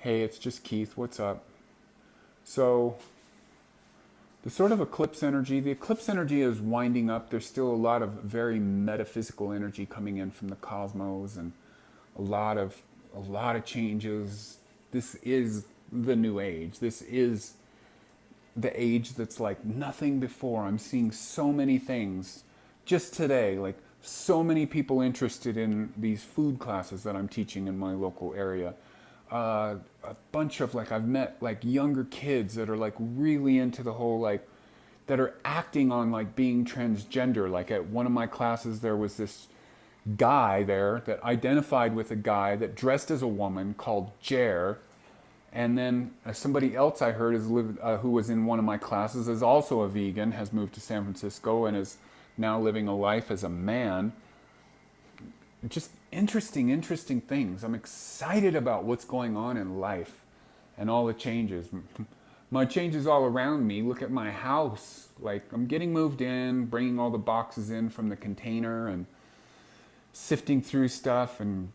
Hey, it's just Keith. What's up? So, the sort of the eclipse energy is winding up. There's still a lot of very metaphysical energy coming in from the cosmos and a lot of a lot of changes. This is the new age. This is the age that's like nothing before. I'm seeing so many things just today, like so many people interested in these food classes that I'm teaching in my local area. A bunch of like I've met like younger kids that are like really into the whole like that are acting on like being transgender. Like at one of my classes, there was this guy there that identified with a guy that dressed as a woman called Jer, and then somebody else I heard who was in one of my classes is also a vegan, has moved to San Francisco and is now living a life as a man. Just interesting things. I'm excited about what's going on in life and all the changes. My changes all around me. Look at my house. Like I'm getting moved in, bringing all the boxes in from the container and sifting through stuff and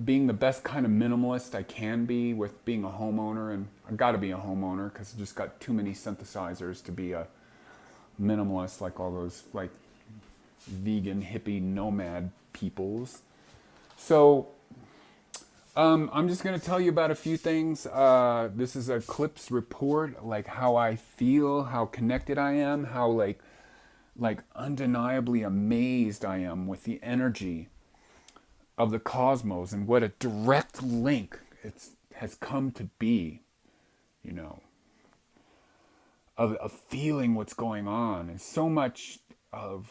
being the best kind of minimalist I can be with being a homeowner. And I got to be a homeowner because I just got too many synthesizers to be a minimalist like all those like vegan hippie nomad peoples. So I'm just going to tell you about a few things. This is Eclipse Report, like how I feel, how connected I am, how like undeniably amazed I am with the energy of the cosmos and what a direct link it has come to be, you know, of feeling what's going on. And so much of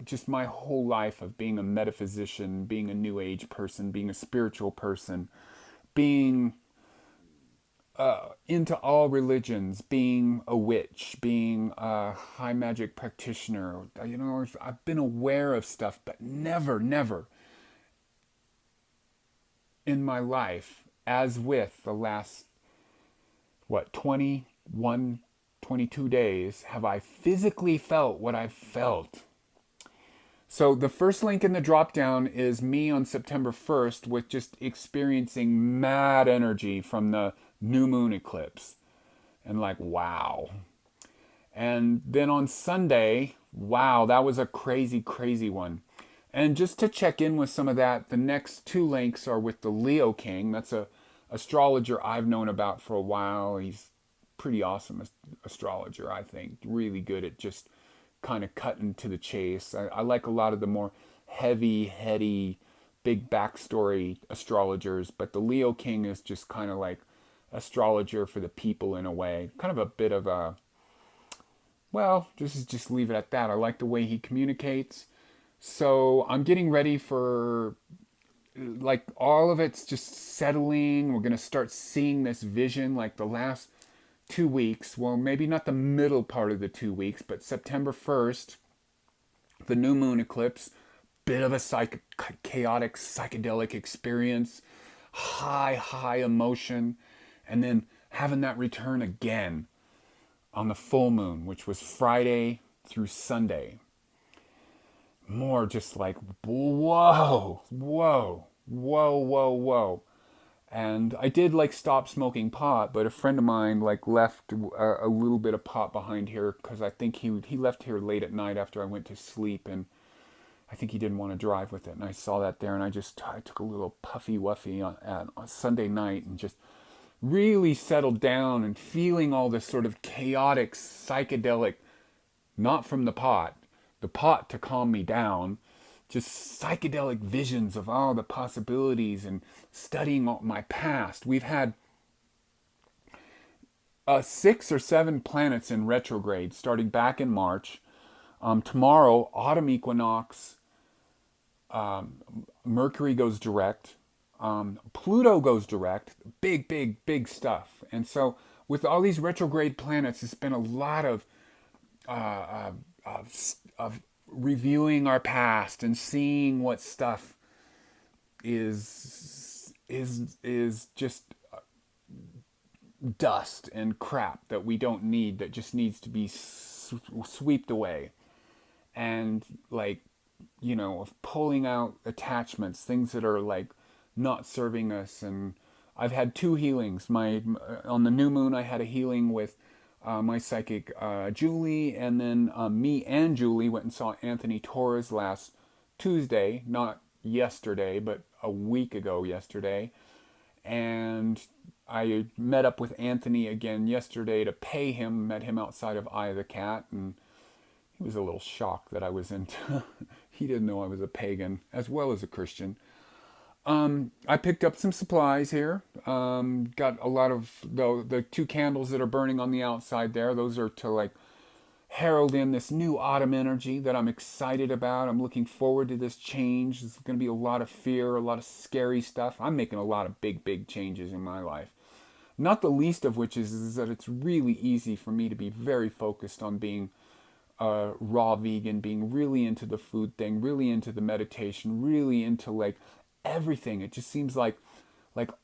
just my whole life of being a metaphysician, being a new age person, being a spiritual person, being into all religions, being a witch, being a high magic practitioner. You know, I've been aware of stuff, but never in my life, as with the last, what, 21, 22 days, have I physically felt what I've felt. So the first link in the drop down is me on September 1st with just experiencing mad energy from the new moon eclipse. And like, wow. And then on Sunday, wow, that was a crazy one. And just to check in with some of that, the next two links are with the Leo King. That's a astrologer I've known about for a while. He's pretty awesome astrologer, I think. Really good at just kind of cutting to the chase. I like a lot of the more heavy, heady, big backstory astrologers, but the Leo King is just kind of like astrologer for the people in a way. Kind of a bit of a, well, just leave it at that. I like the way he communicates. So I'm getting ready for like all of it's just settling. We're going to start seeing this vision like the last 2 weeks. Well, maybe not the middle part of the 2 weeks, but September 1st, the new moon eclipse, bit of a chaotic psychedelic experience, high emotion, and then having that return again on the full moon, which was Friday through Sunday. More just like, whoa. And I did like stop smoking pot, but a friend of mine like left a little bit of pot behind here because I think he left here late at night after I went to sleep, and I think he didn't want to drive with it. And I saw that there, and I took a little puffy wuffy on Sunday night and just really settled down and feeling all this sort of chaotic psychedelic, not from the pot to calm me down, just psychedelic visions of all the possibilities and studying all my past. We've had 6 or 7 planets in retrograde starting back in March. Tomorrow, autumn equinox, Mercury goes direct, Pluto goes direct, big stuff. And so, with all these retrograde planets, it's been a lot of reviewing our past and seeing what stuff is just dust and crap that we don't need, that just needs to be swept away, and like, of pulling out attachments, things that are like not serving us, and I've had two healings. On the new moon, I had a healing with my psychic Julie, and then me and Julie went and saw Anthony Torres last Tuesday, not yesterday, but a week ago yesterday. And I met up with Anthony again yesterday to pay him. Met him outside of Eye of the Cat, and he was a little shocked that I was into. He didn't know I was a pagan as well as a Christian. I picked up some supplies here. Got a lot of the two candles that are burning on the outside there. Those are to like herald in this new autumn energy that I'm excited about. I'm looking forward to this change. There's going to be a lot of fear, a lot of scary stuff. I'm making a lot of big changes in my life. Not the least of which is that it's really easy for me to be very focused on being raw vegan, being really into the food thing, really into the meditation, really into like everything. It just seems like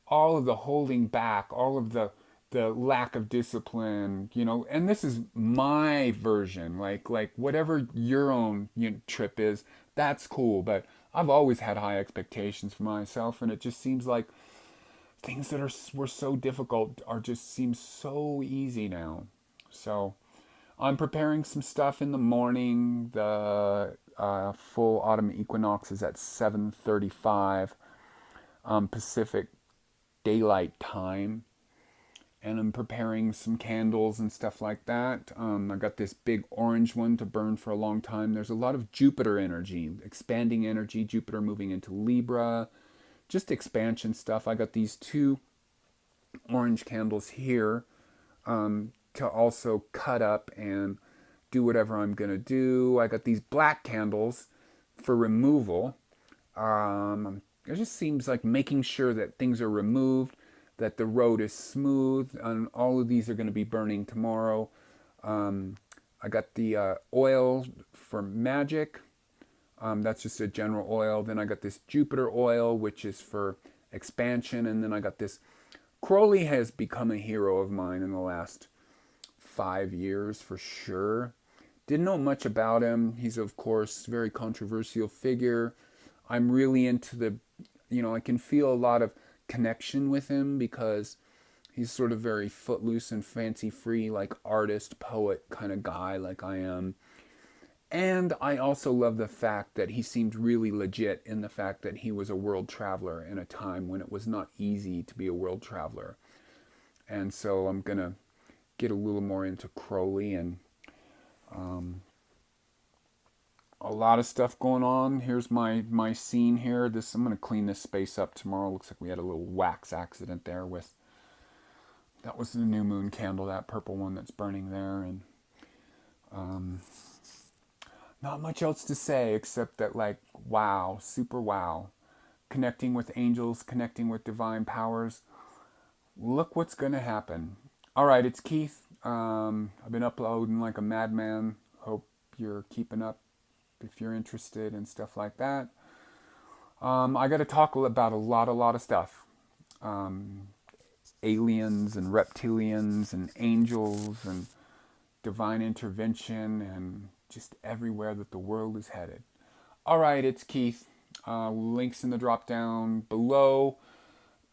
all of the holding back, all of the lack of discipline, and this is my version, like whatever your own trip is, that's cool, but I've always had high expectations for myself, and it just seems like things that were so difficult are just seem so easy now. So I'm preparing some stuff in the morning. The full autumn equinox is at 7:35 Pacific Daylight Time, and I'm preparing some candles and stuff like that. I got this big orange one to burn for a long time. There's a lot of Jupiter energy, expanding energy, Jupiter moving into Libra, just expansion stuff. I got these two orange candles here to also cut up and do whatever I'm going to do. I got these black candles for removal. It just seems like making sure that things are removed, that the road is smooth, and all of these are going to be burning tomorrow. I got the oil for magic. That's just a general oil. Then I got this Jupiter oil, which is for expansion. And then I got this. Crowley has become a hero of mine in the last 5 years for sure. Didn't know much about him. He's, of course, a very controversial figure. I'm really into I can feel a lot of connection with him because he's sort of very footloose and fancy free, like artist, poet kind of guy like I am. And I also love the fact that he seemed really legit in the fact that he was a world traveler in a time when it was not easy to be a world traveler. And so I'm going to get a little more into Crowley, and a lot of stuff going on. Here's my scene here. I'm going to clean this space up tomorrow. Looks like we had a little wax accident there with, that was the new moon candle, that purple one that's burning there. And not much else to say except that, like, wow, super wow. Connecting with angels, connecting with divine powers. Look what's going to happen. All right, it's Keith. I've been uploading like a madman. Hope you're keeping up if you're interested in stuff like that. I got to talk about a lot of stuff. Aliens and reptilians and angels and divine intervention and just everywhere that the world is headed. All right, it's Keith. Links in the drop down below.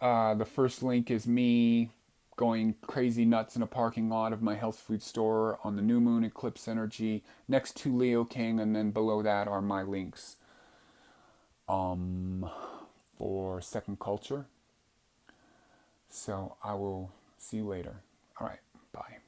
The first link is me going crazy nuts in a parking lot of my health food store on the new moon eclipse energy next to Leo King, and then below that are my links for Second Culture. So I will see you later. All right, bye.